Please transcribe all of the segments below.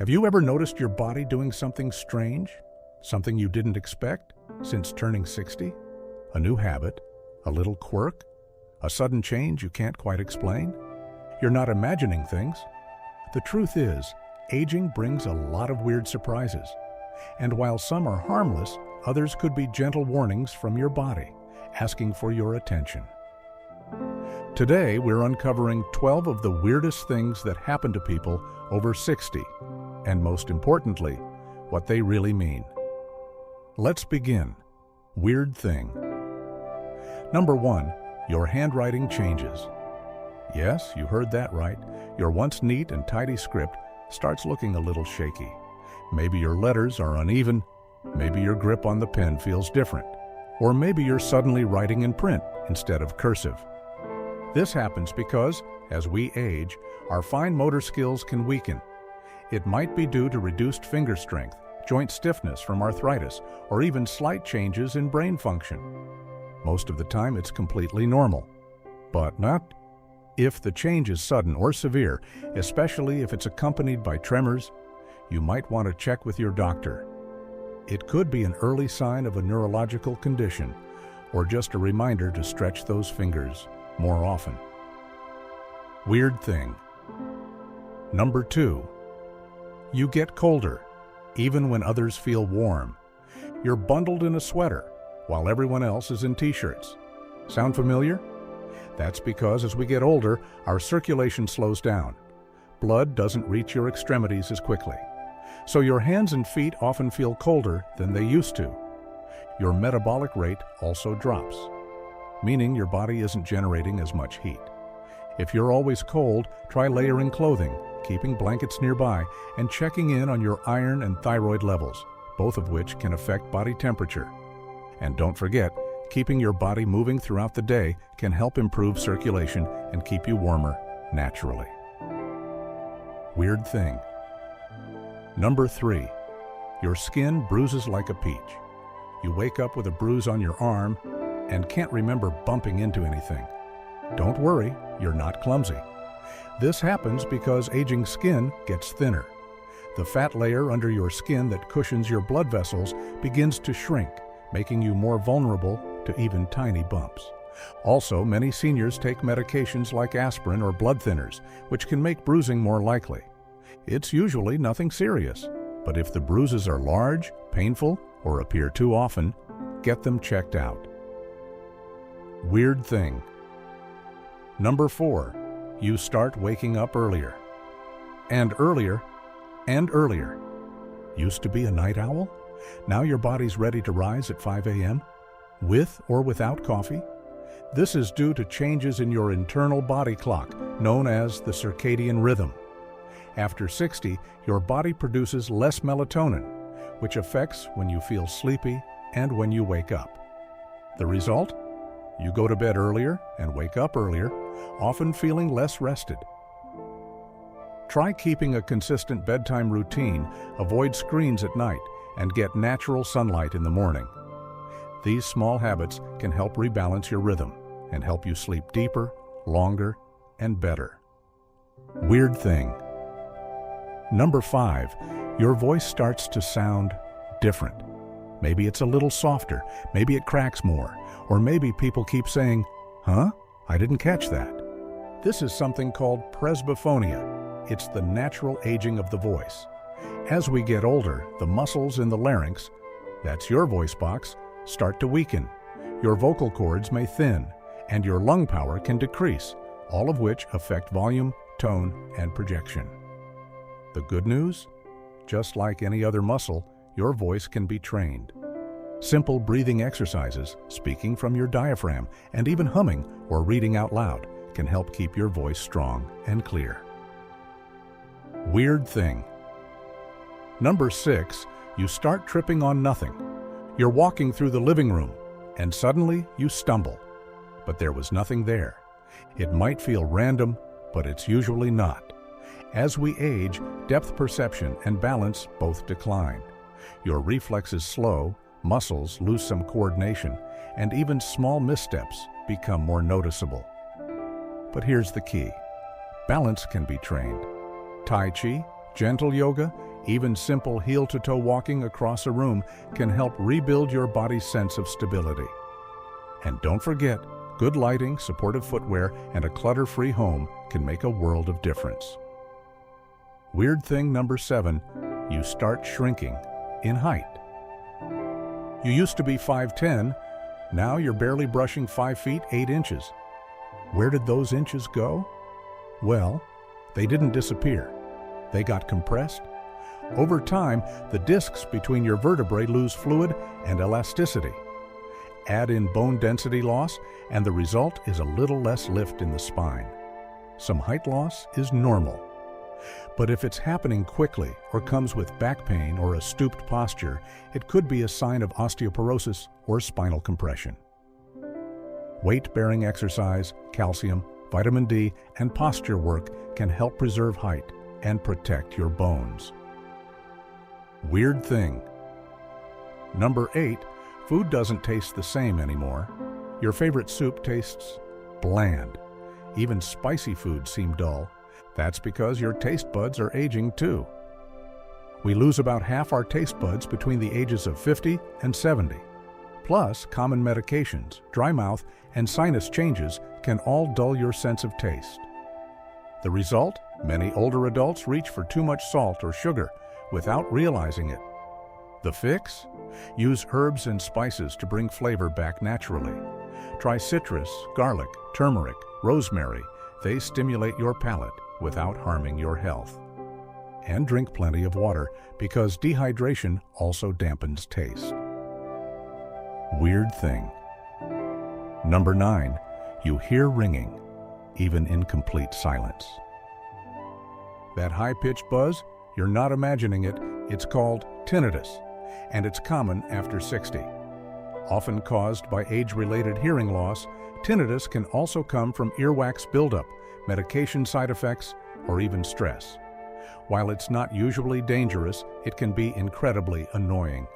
Have you ever noticed your body doing something strange? Something you didn't expect since turning 60? A new habit? A little quirk? A sudden change you can't quite explain? You're not imagining things. The truth is, aging brings a lot of weird surprises. And while some are harmless, others could be gentle warnings from your body, asking for your attention. Today, we're uncovering 12 of the weirdest things that happen to people over 60, and most importantly, what they really mean. Let's begin. Weird thing. Number 1, your handwriting changes. Yes, you heard that right. Your once neat and tidy script starts looking a little shaky. Maybe your letters are uneven, maybe your grip on the pen feels different, or maybe you're suddenly writing in print instead of cursive. This happens because, as we age, our fine motor skills can weaken. It might be due to reduced finger strength, joint stiffness from arthritis, or even slight changes in brain function. Most of the time, it's completely normal. But not if the change is sudden or severe, especially if it's accompanied by tremors. You might want to check with your doctor. It could be an early sign of a neurological condition, or just a reminder to stretch those fingers more often. Weird thing. Number 2, you get colder, even when others feel warm. You're bundled in a sweater, while everyone else is in t-shirts. Sound familiar? That's because as we get older, our circulation slows down. Blood doesn't reach your extremities as quickly. So your hands and feet often feel colder than they used to. Your metabolic rate also drops, meaning your body isn't generating as much heat. If you're always cold, try layering clothing, keeping blankets nearby, and checking in on your iron and thyroid levels, both of which can affect body temperature. And don't forget, keeping your body moving throughout the day can help improve circulation and keep you warmer naturally. Weird thing. Number 3, your skin bruises like a peach. You wake up with a bruise on your arm and can't remember bumping into anything. Don't worry, you're not clumsy. This happens because aging skin gets thinner. The fat layer under your skin that cushions your blood vessels begins to shrink, making you more vulnerable to even tiny bumps. Also, many seniors take medications like aspirin or blood thinners, which can make bruising more likely. It's usually nothing serious, but if the bruises are large, painful, or appear too often, get them checked out. Weird thing. Number 4, you start waking up earlier. And earlier, and earlier. Used to be a night owl? Now your body's ready to rise at 5 a.m., with or without coffee? This is due to changes in your internal body clock, known as the circadian rhythm. After 60, your body produces less melatonin, which affects when you feel sleepy and when you wake up. The result? You go to bed earlier and wake up earlier, often feeling less rested. Try keeping a consistent bedtime routine, avoid screens at night, and get natural sunlight in the morning. These small habits can help rebalance your rhythm and help you sleep deeper, longer, and better. Weird thing. Number 5, your voice starts to sound different. Maybe it's a little softer, maybe it cracks more, or maybe people keep saying, "Huh? I didn't catch that." This is something called presbyphonia. It's the natural aging of the voice. As we get older, the muscles in the larynx, that's your voice box, start to weaken. Your vocal cords may thin, and your lung power can decrease, all of which affect volume, tone, and projection. The good news? Just like any other muscle, your voice can be trained. Simple breathing exercises, speaking from your diaphragm, and even humming or reading out loud can help keep your voice strong and clear. Weird thing. Number 6, you start tripping on nothing. You're walking through the living room, and suddenly you stumble. But there was nothing there. It might feel random, but it's usually not. As we age, depth perception and balance both decline. Your reflexes slow, muscles lose some coordination, and even small missteps become more noticeable. But here's the key. Balance can be trained. Tai Chi, gentle yoga, Even simple heel-to-toe walking across a room can help rebuild your body's sense of stability. And don't forget, good lighting, supportive footwear, and a clutter-free home can make a world of difference. Weird thing number 7, you start shrinking in height. You used to be 5'10", now you're barely brushing 5 feet 8 inches. Where did those inches go? Well, they didn't disappear. They got compressed. Over time, the discs between your vertebrae lose fluid and elasticity. Add in bone density loss, and the result is a little less lift in the spine. Some height loss is normal. But if it's happening quickly or comes with back pain or a stooped posture, it could be a sign of osteoporosis or spinal compression. Weight-bearing exercise, calcium, vitamin D, and posture work can help preserve height and protect your bones. Weird thing. Number 8, food doesn't taste the same anymore. Your favorite soup tastes bland. Even spicy foods seem dull. That's because your taste buds are aging too. We lose about half our taste buds between the ages of 50 and 70. Plus, common medications, dry mouth, and sinus changes can all dull your sense of taste. The result? Many older adults reach for too much salt or sugar without realizing it. The fix? Use herbs and spices to bring flavor back naturally. Try citrus, garlic, turmeric, rosemary. They stimulate your palate without harming your health. And drink plenty of water because dehydration also dampens taste. Weird thing. Number 9, you hear ringing, even in complete silence. That high-pitched buzz, you're not imagining it, it's called tinnitus, and it's common after 60. Often caused by age-related hearing loss, tinnitus can also come from earwax buildup, medication side effects, or even stress. While it's not usually dangerous, it can be incredibly annoying.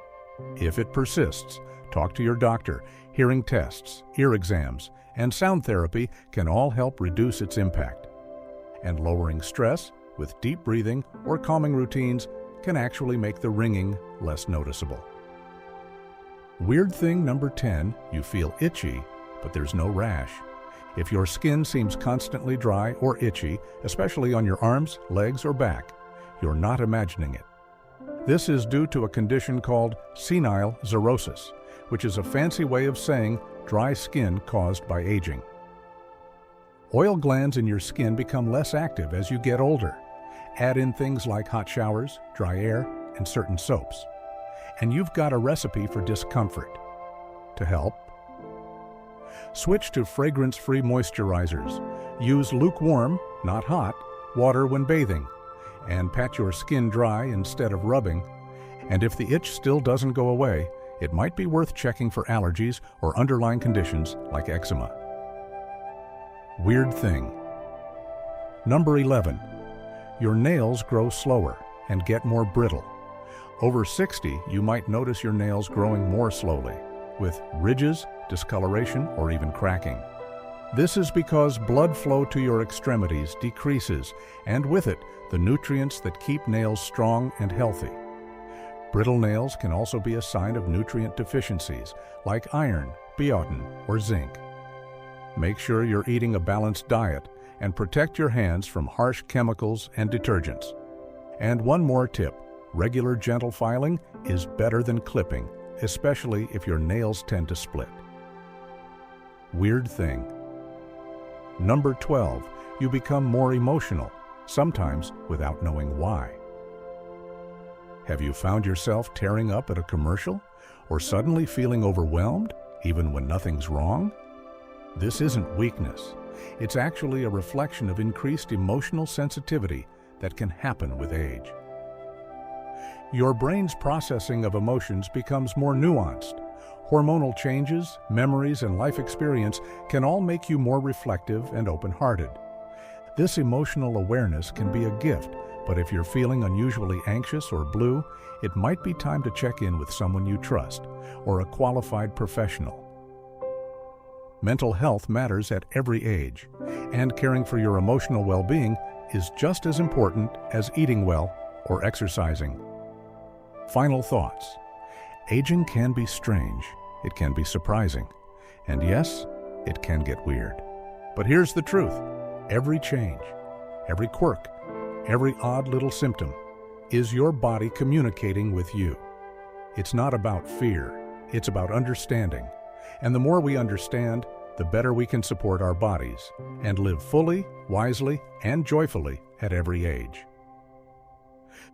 If it persists, talk to your doctor. Hearing tests, ear exams, and sound therapy can all help reduce its impact. And lowering stress with deep breathing or calming routines can actually make the ringing less noticeable. Weird thing number 10, you feel itchy, but there's no rash. If your skin seems constantly dry or itchy, especially on your arms, legs, or back, you're not imagining it. This is due to a condition called senile xerosis, which is a fancy way of saying dry skin caused by aging. Oil glands in your skin become less active as you get older. Add in things like hot showers, dry air, and certain soaps. And you've got a recipe for discomfort. To help, switch to fragrance-free moisturizers. Use lukewarm, not hot, water when bathing, and pat your skin dry instead of rubbing. And if the itch still doesn't go away, it might be worth checking for allergies or underlying conditions like eczema. Weird thing. Number 11. Your nails grow slower and get more brittle. Over 60, you might notice your nails growing more slowly, with ridges, discoloration, or even cracking. This is because blood flow to your extremities decreases, and with it, the nutrients that keep nails strong and healthy. Brittle nails can also be a sign of nutrient deficiencies, like iron, biotin, or zinc. Make sure you're eating a balanced diet and protect your hands from harsh chemicals and detergents. And one more tip, regular gentle filing is better than clipping, especially if your nails tend to split. Weird thing. Number 12, you become more emotional, sometimes without knowing why. Have you found yourself tearing up at a commercial or suddenly feeling overwhelmed, even when nothing's wrong? This isn't weakness. It's actually a reflection of increased emotional sensitivity that can happen with age. Your brain's processing of emotions becomes more nuanced. Hormonal changes, memories, and life experience can all make you more reflective and open-hearted. This emotional awareness can be a gift, but if you're feeling unusually anxious or blue, it might be time to check in with someone you trust or a qualified professional. Mental health matters at every age, and caring for your emotional well-being is just as important as eating well or exercising. Final thoughts. Aging can be strange, it can be surprising, and yes, it can get weird. But here's the truth. Every change, every quirk, every odd little symptom is your body communicating with you. It's not about fear, it's about understanding. And the more we understand, the better we can support our bodies and live fully, wisely, and joyfully at every age.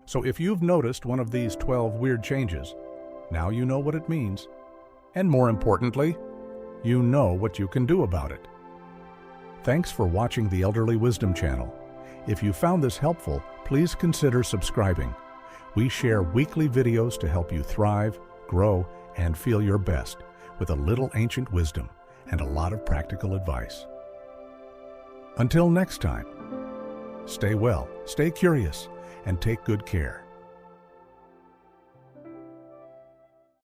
So if you've noticed one of these 12 weird changes, now you know what it means. And more importantly, you know what you can do about it. Thanks for watching the Elderly Wisdom Channel. If you found this helpful, please consider subscribing. We share weekly videos to help you thrive, grow, and feel your best with a little ancient wisdom and a lot of practical advice. Until next time, stay well, stay curious, and take good care.